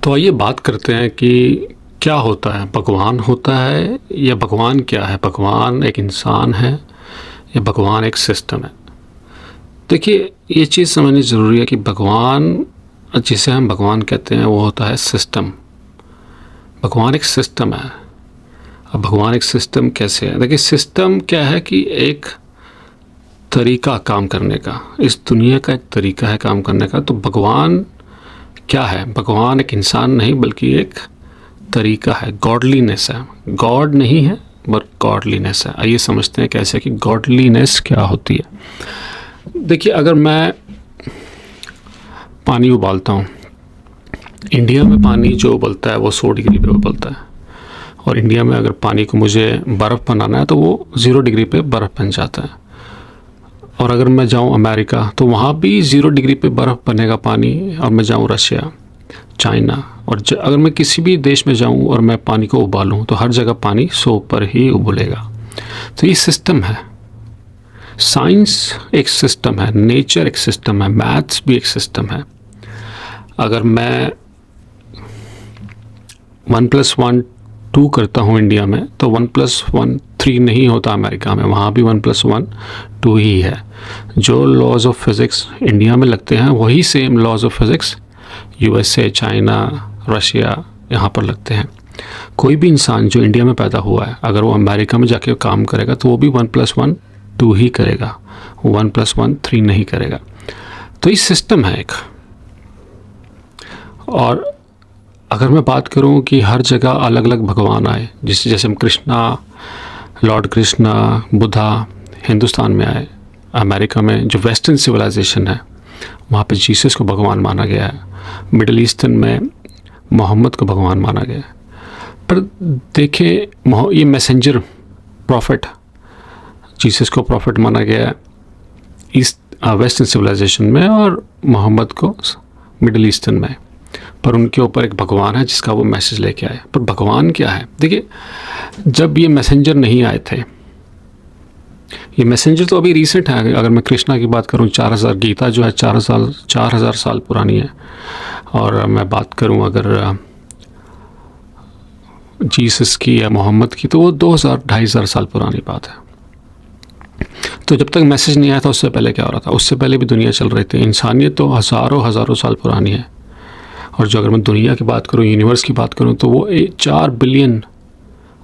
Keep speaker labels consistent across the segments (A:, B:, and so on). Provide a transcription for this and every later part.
A: तो आइए बात करते हैं कि क्या होता है, भगवान होता है या भगवान क्या है? भगवान एक इंसान है या भगवान एक सिस्टम है? देखिए, ये चीज़ समझनी ज़रूरी है कि भगवान, जिसे हम भगवान कहते हैं, वो होता है सिस्टम। भगवान एक सिस्टम है। अब भगवान एक सिस्टम कैसे है? देखिए, सिस्टम क्या है कि एक तरीका काम करने का, इस दुनिया का एक तरीका है काम करने का। तो भगवान क्या है? भगवान एक इंसान नहीं बल्कि एक तरीका है, गॉडलीनेस है। गॉड नहीं है बट गॉडलीनेस है। आइए समझते हैं कैसे कि गॉडलीनेस क्या होती है। देखिए, अगर मैं पानी उबालता हूँ, इंडिया में पानी जो उबलता है वो 100 डिग्री पे उबलता है, और इंडिया में अगर पानी को मुझे बर्फ़ बनाना है तो वो 0 डिग्री पे बर्फ़ बन जाता है। और अगर मैं जाऊँ अमेरिका तो वहाँ भी 0 डिग्री पे बर्फ़ बनेगा पानी। और मैं जाऊँ रशिया, चाइना, और अगर मैं किसी भी देश में जाऊँ और मैं पानी को उबालूँ तो हर जगह पानी 100 पर ही उबलेगा। तो ये सिस्टम है। साइंस एक सिस्टम है, नेचर एक सिस्टम है, मैथ्स भी एक सिस्टम है। अगर मैं 1+1 2 करता हूँ इंडिया में तो 1+1 3 नहीं होता अमेरिका में, वहाँ भी 1+1 2 ही है। जो लॉज ऑफ फिज़िक्स इंडिया में लगते हैं वही same laws of physics USA, China, Russia यहाँ पर लगते हैं। कोई भी इंसान जो इंडिया में पैदा हुआ है, अगर वो अमेरिका में जाके काम करेगा तो वो भी 1+1 2 ही करेगा, 1+1 3 नहीं करेगा। तो ये सिस्टम है एक। और अगर मैं बात करूं कि हर जगह अलग अलग भगवान आए, जैसे हम कृष्णा, लॉर्ड कृष्णा, बुद्धा हिंदुस्तान में आए, अमेरिका में जो वेस्टर्न सिविलाइजेशन है वहाँ पे जीसस को भगवान माना गया है, मिडिल ईस्टर्न में मोहम्मद को भगवान माना गया है। पर देखें, ये मैसेंजर प्रॉफिट, जीसस को प्रॉफिट माना गया है ईस्ट वेस्टर्न सिविलाइजेशन में और मोहम्मद को मिडिल ईस्टर्न में। पर उनके ऊपर एक भगवान है जिसका वो मैसेज लेके आए। पर भगवान क्या है? देखिए, जब ये मैसेंजर नहीं आए थे, ये मैसेंजर तो अभी रिसेंट है। अगर मैं कृष्णा की बात करूं, 4000 गीता जो है 4000 साल पुरानी है। और मैं बात करूं अगर जीसस की या मोहम्मद की, तो वो 2000-2500 साल पुरानी बात है। तो जब तक मैसेज नहीं आया था उससे पहले क्या हो रहा था? उससे पहले भी दुनिया चल रही थी। इंसानियत तो हज़ारों साल पुरानी है। और जो अगर मैं दुनिया की बात करूं, यूनिवर्स की बात करूं, तो वो 4 बिलियन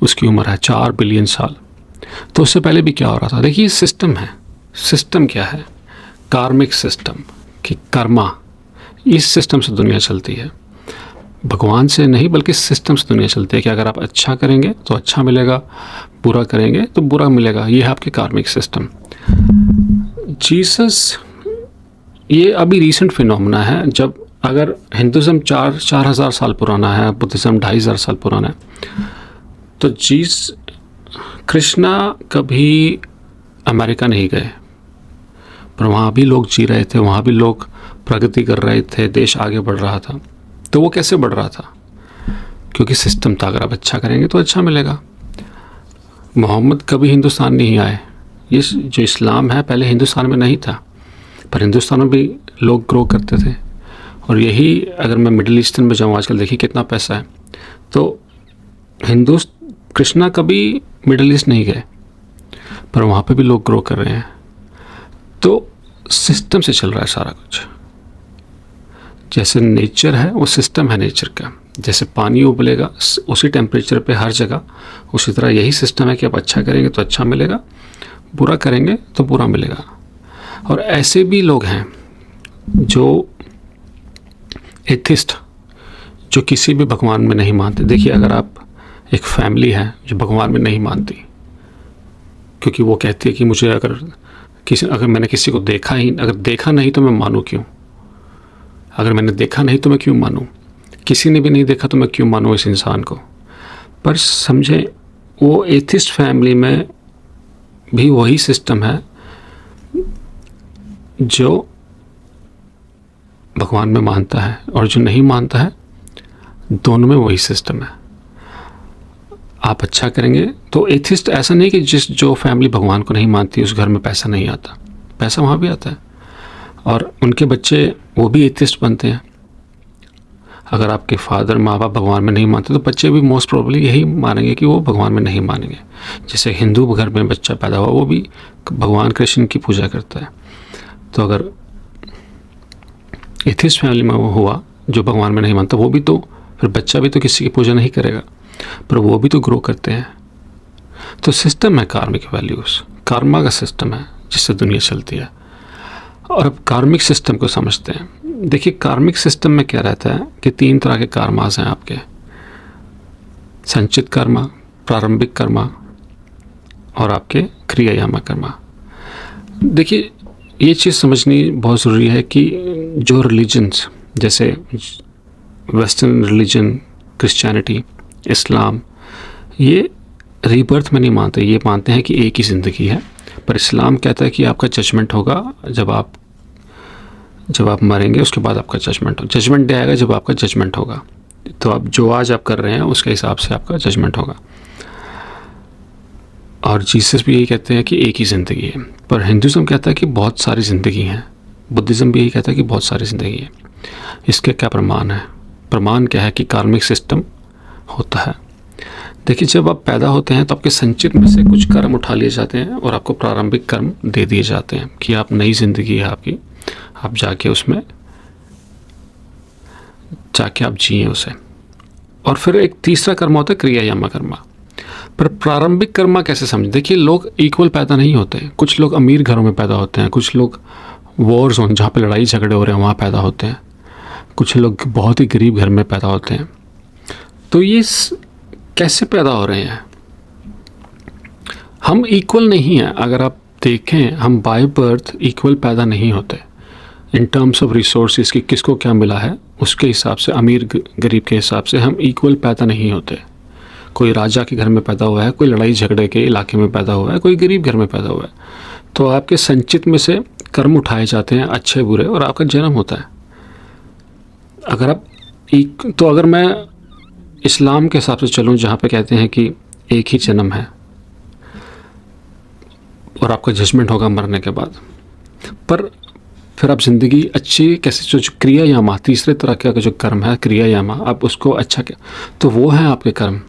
A: उसकी उम्र है, 4 बिलियन साल। तो उससे पहले भी क्या हो रहा था? देखिए, सिस्टम है। सिस्टम क्या है? कार्मिक सिस्टम, कि कर्मा, इस सिस्टम से दुनिया चलती है। भगवान से नहीं बल्कि सिस्टम से दुनिया चलती है कि अगर आप अच्छा करेंगे तो अच्छा मिलेगा, बुरा करेंगे तो बुरा मिलेगा। ये है आपके कार्मिक सिस्टम। जीसस ये अभी रीसेंट फिनोमेना है। जब अगर हिंदुज़म 4000 साल पुराना है, बुद्धिज़्म 2500 साल पुराना है, तो कृष्णा कभी अमेरिका नहीं गए, पर वहाँ भी लोग जी रहे थे, वहाँ भी लोग प्रगति कर रहे थे, देश आगे बढ़ रहा था। तो वो कैसे बढ़ रहा था? क्योंकि सिस्टम था, अगर आप अच्छा करेंगे तो अच्छा मिलेगा। मोहम्मद कभी हिंदुस्तान नहीं आए। ये जो इस्लाम है पहले हिंदुस्तान में नहीं था, पर हिंदुस्तान में भी लोग ग्रो करते थे। और यही अगर मैं मिडिल ईस्टर्न में जाऊँ, आजकल देखिए कितना पैसा है। तो कृष्णा कभी मिडिल ईस्ट नहीं गए, पर वहाँ पे भी लोग ग्रो कर रहे हैं। तो सिस्टम से चल रहा है सारा कुछ। जैसे नेचर है वो सिस्टम है नेचर का। जैसे पानी उबलेगा उसी टेम्परेचर पे हर जगह, उसी तरह यही सिस्टम है कि आप अच्छा करेंगे तो अच्छा मिलेगा, बुरा करेंगे तो बुरा मिलेगा। और ऐसे भी लोग हैं जो एथिस्ट, जो किसी भी भगवान में नहीं मानते। देखिए, अगर आप एक फैमिली है जो भगवान में नहीं मानती, क्योंकि वो कहती है कि मुझे अगर मैंने किसी को अगर देखा नहीं तो मैं मानूँ क्यों? अगर मैंने देखा नहीं तो मैं क्यों मानूँ? किसी ने भी नहीं देखा तो मैं क्यों मानूँ इस इंसान को? पर समझे, वो एथिस्ट फैमिली में भी वही सिस्टम है जो भगवान में मानता है और जो नहीं मानता है, दोनों में वही सिस्टम है। आप अच्छा करेंगे तो एथिस्ट ऐसा नहीं कि जो फैमिली भगवान को नहीं मानती उस घर में पैसा नहीं आता, पैसा वहाँ भी आता है। और उनके बच्चे वो भी एथिस्ट बनते हैं। अगर आपके फादर माँ बाप भगवान में नहीं मानते तो बच्चे भी मोस्ट प्रोबेबली यही मानेंगे कि वो भगवान में नहीं मानेंगे। जैसे हिंदू घर में बच्चा पैदा हुआ वो भी भगवान कृष्ण की पूजा करता है। तो अगर एथिस्ट फैमिली में वो हुआ जो भगवान में नहीं मानता, वो भी तो फिर बच्चा भी तो किसी की पूजा नहीं करेगा, पर वो भी तो ग्रो करते हैं। तो सिस्टम है कार्मिक वैल्यूज़, कर्मा का सिस्टम है जिससे दुनिया चलती है। और अब कार्मिक सिस्टम को समझते हैं। देखिए कार्मिक सिस्टम में क्या रहता है कि 3 तरह के कर्मास हैं आपके, संचित कर्मा, प्रारंभिक कर्मा और आपके क्रियायामा कर्मा। देखिए ये चीज़ समझनी बहुत ज़रूरी है कि जो रिलीजन्स जैसे वेस्टर्न रिलीजन, क्रिश्चियनिटी, इस्लाम, ये रीबर्थ में नहीं मानते, ये मानते हैं कि एक ही ज़िंदगी है। पर इस्लाम कहता है कि आपका जजमेंट होगा जब आप मरेंगे, उसके बाद आपका जजमेंट डे आएगा जब आपका जजमेंट होगा। तो आप जो आज आप कर रहे हैं उसके हिसाब से आपका जजमेंट होगा। और जीसस भी यही कहते हैं कि एक ही ज़िंदगी है। पर हिंदुज़म कहता है कि बहुत सारी ज़िंदगी हैं, बुद्धिज़्म भी यही कहता है कि बहुत सारी ज़िंदगी है। इसके क्या प्रमाण है? प्रमाण क्या है कि कार्मिक सिस्टम होता है। देखिए जब आप पैदा होते हैं तो आपके संचित में से कुछ कर्म उठा लिए जाते हैं और आपको प्रारंभिक कर्म दे दिए जाते हैं कि आप नई ज़िंदगी है आपकी, आप जाके उसमें आप जिए उसे। और फिर एक तीसरा कर्म होता है क्रियायामा कर्मा। पर प्रारंभिक कर्मा कैसे समझ? देखिए लोग इक्वल पैदा नहीं होते। कुछ लोग अमीर घरों में पैदा होते हैं, कुछ लोग वॉर जोन जहाँ पे लड़ाई झगड़े हो रहे हैं वहाँ पैदा होते हैं, कुछ लोग बहुत ही गरीब घर में पैदा होते हैं। तो ये कैसे पैदा हो रहे हैं? हम इक्वल नहीं हैं। अगर आप देखें हम बाय बर्थ इक्वल पैदा नहीं होते। इन टर्म्स ऑफ रिसोर्सेज की किसको क्या मिला है उसके हिसाब से, अमीर गरीब के हिसाब से हम इक्वल पैदा नहीं होते। कोई राजा के घर में पैदा हुआ है, कोई लड़ाई झगड़े के इलाके में पैदा हुआ है, कोई गरीब घर में पैदा हुआ है। तो आपके संचित में से कर्म उठाए जाते हैं अच्छे बुरे और आपका जन्म होता है। अगर मैं इस्लाम के हिसाब से चलूँ जहाँ पे कहते हैं कि एक ही जन्म है और आपका जजमेंट होगा मरने के बाद, पर फिर आप ज़िंदगी अच्छी कैसे, जो क्रियायामा तीसरे तरह का जो कर्म है क्रियायामा, आप उसको अच्छा क्या, तो वो है आपके कर्म।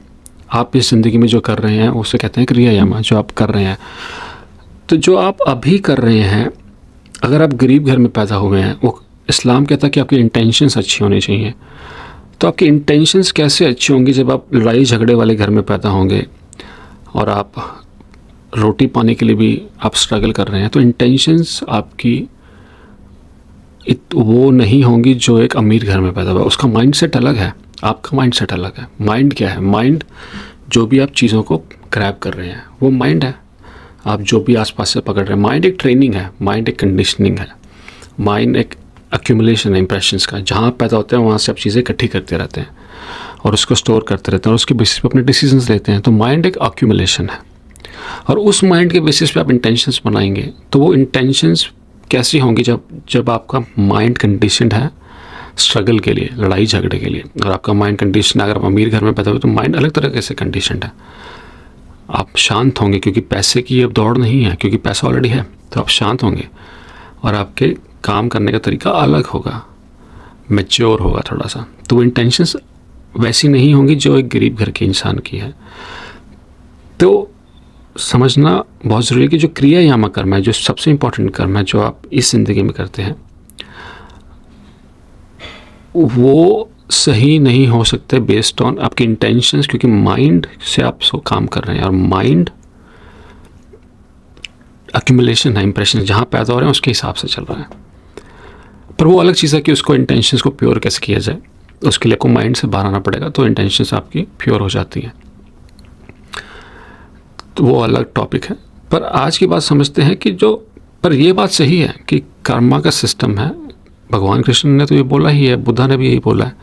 A: आप इस ज़िंदगी में जो कर रहे हैं उसे कहते हैं क्रियायामा, जो आप कर रहे हैं। तो जो आप अभी कर रहे हैं, अगर आप गरीब घर में पैदा हुए हैं, वो इस्लाम कहता है कि आपकी इंटेंशंस अच्छी होनी चाहिए। तो आपकी इंटेंशंस कैसे अच्छी होंगी जब आप लड़ाई झगड़े वाले घर में पैदा होंगे और आप रोटी पाने के लिए भी आप स्ट्रगल कर रहे हैं। तो इंटेंशंस आपकी वो नहीं होंगी जो एक अमीर घर में पैदा हुआ। उसका माइंडसेट अलग है, आपका माइंडसेट अलग है। माइंड क्या है? माइंड जो भी आप चीज़ों को ग्रैब कर रहे हैं वो माइंड है। आप जो भी आसपास से पकड़ रहे हैं, माइंड एक ट्रेनिंग है, माइंड एक कंडीशनिंग है, माइंड एक एक्यूमुलेशन है इंप्रेशंस का। जहाँ पैदा होते हैं वहाँ से आप चीज़ें इकट्ठी करते रहते हैं और उसको स्टोर करते रहते हैं और उसके बेसिस पे अपने डिसीजंस लेते हैं। तो माइंड एक एक्यूमुलेशन है और उस माइंड के बेसिस पे आप इंटेंशंस बनाएंगे। तो वो इंटेंशंस कैसी होंगी जब आपका माइंड कंडीशनड है स्ट्रगल के लिए, लड़ाई झगड़े के लिए। और आपका माइंड कंडीशन, अगर आप अमीर घर में पैदा हुए तो माइंड अलग तरह से कंडीशनड है। आप शांत होंगे क्योंकि पैसे की अब दौड़ नहीं है, क्योंकि पैसा ऑलरेडी है। तो आप शांत होंगे और आपके काम करने का तरीका अलग होगा, मैच्योर होगा थोड़ा सा। तो इंटेंशंस वैसी नहीं होंगी जो एक गरीब घर के इंसान की है। तो समझना बहुत ज़रूरी है कि जो क्रियायामा कर्म है, जो सबसे इम्पोर्टेंट कर्म है जो आप इस ज़िंदगी में करते हैं, वो सही नहीं हो सकते बेस्ड ऑन आपके इंटेंशंस, क्योंकि माइंड से आप काम कर रहे हैं और माइंड एक्यूमुलेशन है, इंप्रेशन जहाँ पैदा हो रहे हैं उसके हिसाब से चल रहा है। पर वो अलग चीज़ है कि उसको इंटेंशंस को प्योर कैसे किया जाए, उसके लिए आपको माइंड से बाहर आना पड़ेगा, तो इंटेंशंस आपकी प्योर हो जाती हैं। तो वो अलग टॉपिक है। पर आज की बात समझते हैं कि पर ये बात सही है कि कर्मा का सिस्टम है। भगवान कृष्ण ने तो ये बोला ही है, बुद्धा ने भी यही बोला है,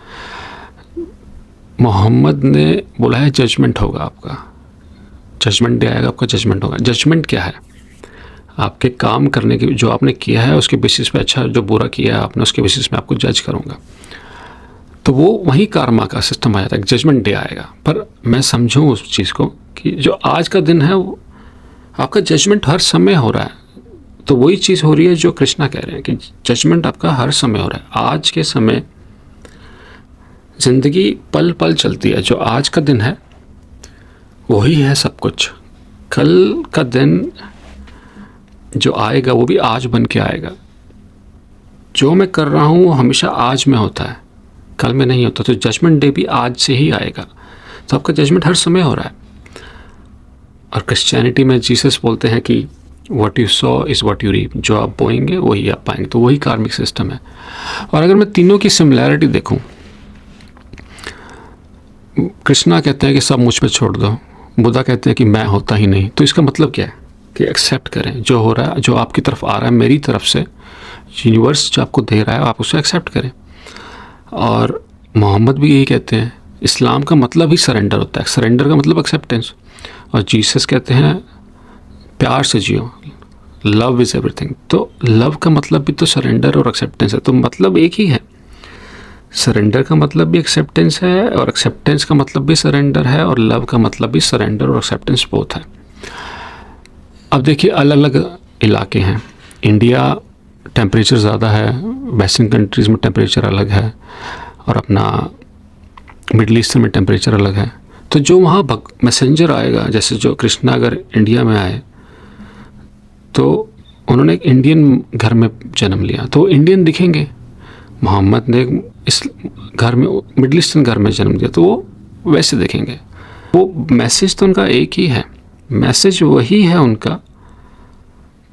A: मोहम्मद ने बोला है जजमेंट होगा आपका, जजमेंट डे आएगा, आपका जजमेंट होगा। जजमेंट क्या है? आपके काम करने की, जो आपने किया है उसके बेसिस पे, अच्छा जो बुरा किया है आपने उसके बेसिस पे आपको जज करूँगा। तो वो वही कर्मा का सिस्टम आ जाता है, जजमेंट डे आएगा। पर मैं समझूँ उस चीज़ को कि जो आज का दिन है वो आपका जजमेंट हर समय हो रहा है। तो वही चीज़ हो रही है जो कृष्णा कह रहे हैं कि जजमेंट आपका हर समय हो रहा है। आज के समय ज़िंदगी पल पल चलती है। जो आज का दिन है वही है सब कुछ। कल का दिन जो आएगा वो भी आज बन के आएगा। जो मैं कर रहा हूँ वो हमेशा आज में होता है, कल में नहीं होता। तो जजमेंट डे भी आज से ही आएगा। तो आपका जजमेंट हर समय हो रहा है। और क्रिश्चियनिटी में जीसस बोलते हैं कि what you sow is what you reap. जो आप बोएंगे वही आप पाएंगे। तो वही कार्मिक सिस्टम है। और अगर मैं तीनों की सिमिलैरिटी देखूं, कृष्णा कहते हैं कि सब मुझ पे छोड़ दो, बुद्धा कहते हैं कि मैं होता ही नहीं। तो इसका मतलब क्या है कि एक्सेप्ट करें जो हो रहा है, जो आपकी तरफ आ रहा है, मेरी तरफ से यूनिवर्स जो आपको दे रहा है, आप उसे एक्सेप्ट करें। और मोहम्मद भी यही कहते हैं। इस्लाम का मतलब ही सरेंडर होता है। सरेंडर का मतलब एक्सेप्टेंस। और जीसस कहते हैं प्यार से जियो, लव इज़ एवरीथिंग। तो लव का मतलब भी तो सरेंडर और एक्सेप्टेंस है। तो मतलब एक ही है। सरेंडर का मतलब भी एक्सेप्टेंस है और एक्सेप्टेंस का मतलब भी सरेंडर है और लव का मतलब भी सरेंडर और एक्सेप्टेंस बोथ है। अब देखिए अलग अलग इलाके हैं। इंडिया टेम्परेचर ज़्यादा है, वेस्टर्न कंट्रीज़ में टेम्परेचर अलग है, और अपना मिडल ईस्ट में टेम्परेचर अलग है। तो जो वहाँ मैसेंजर आएगा, जैसे जो कृष्णा अगर इंडिया में आए तो उन्होंने एक इंडियन घर में जन्म लिया तो इंडियन दिखेंगे। मोहम्मद ने इस घर में, मिडल ईस्टर्न घर में जन्म दिया तो वो वैसे दिखेंगे। वो मैसेज तो उनका एक ही है, मैसेज वही है उनका,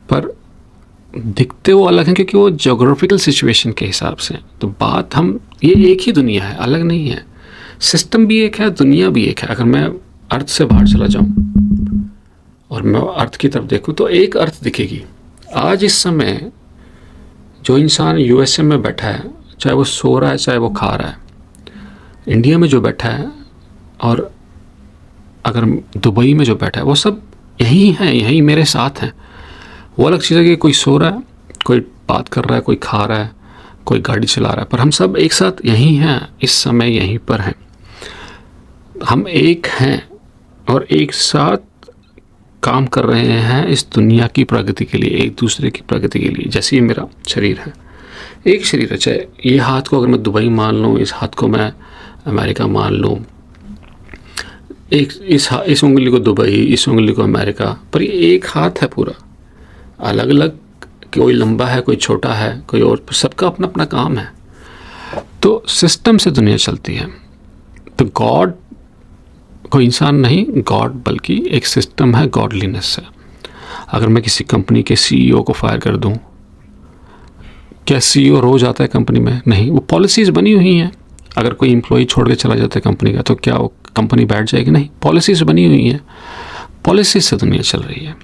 A: पर दिखते वो अलग हैं क्योंकि वो जोग्राफिकल सिचुएशन के हिसाब से। तो बात हम, ये एक ही दुनिया है, अलग नहीं है। सिस्टम भी एक है, दुनिया भी एक है। अगर मैं अर्थ से बाहर चला जाऊं और मैं अर्थ की तरफ देखूं तो एक अर्थ दिखेगी। आज इस समय जो इंसान यूएसए में बैठा है, चाहे वो सो रहा है चाहे वो खा रहा है, इंडिया में जो बैठा है और अगर दुबई में जो बैठा है, वो सब यही हैं, यही मेरे साथ हैं। वो अलग चीज़ है कि कोई सो रहा है, कोई बात कर रहा है, कोई खा रहा है, कोई गाड़ी चला रहा है, पर हम सब एक साथ यहीं हैं, इस समय यहीं पर हैं। हम एक हैं और एक साथ काम कर रहे हैं इस दुनिया की प्रगति के लिए, एक दूसरे की प्रगति के लिए। जैसे ये मेरा शरीर है, एक शरीर है। चाहे ये हाथ को अगर मैं दुबई मान लूँ, इस हाथ को मैं अमेरिका मान लूँ, एक इस उंगली को दुबई, इस उंगली को अमेरिका, पर ये एक हाथ है पूरा। अलग अलग, कोई लंबा है, कोई छोटा है, कोई और, सबका अपना अपना काम है। तो सिस्टम से दुनिया चलती है। तो गॉड कोई इंसान नहीं, गॉड बल्कि एक सिस्टम है, गॉडलीनेस है। अगर मैं किसी कंपनी के सीईओ को फायर कर दूं, क्या सीईओ रोज आता है कंपनी में? नहीं, वो पॉलिसीज़ बनी हुई हैं। अगर कोई एम्प्लॉय छोड़ के चला जाता है कंपनी का, तो क्या वो कंपनी बैठ जाएगी? नहीं, पॉलिसीज़ बनी हुई हैं। पॉलिसीज़ से दुनिया चल रही है,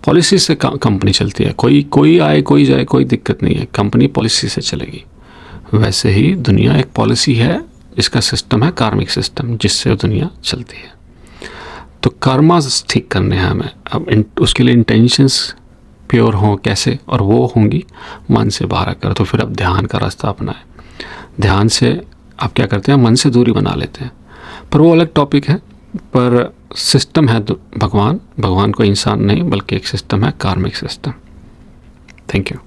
A: पॉलिसी से कंपनी चलती है। कोई आए कोई जाए, कोई दिक्कत नहीं है, कंपनी पॉलिसी से चलेगी। वैसे ही दुनिया एक पॉलिसी है, इसका सिस्टम है कार्मिक सिस्टम, जिससे दुनिया चलती है। तो कर्मास ठीक करने हैं हमें। अब उसके लिए इंटेंशंस प्योर हों कैसे, और वो होंगी मन से बाहर कर। तो फिर अब ध्यान का रास्ता अपनाएं। ध्यान से आप क्या करते हैं, मन से दूरी बना लेते हैं, पर वो अलग टॉपिक है। पर सिस्टम है भगवान कोई इंसान नहीं बल्कि एक सिस्टम है, कार्मिक सिस्टम। Thank you.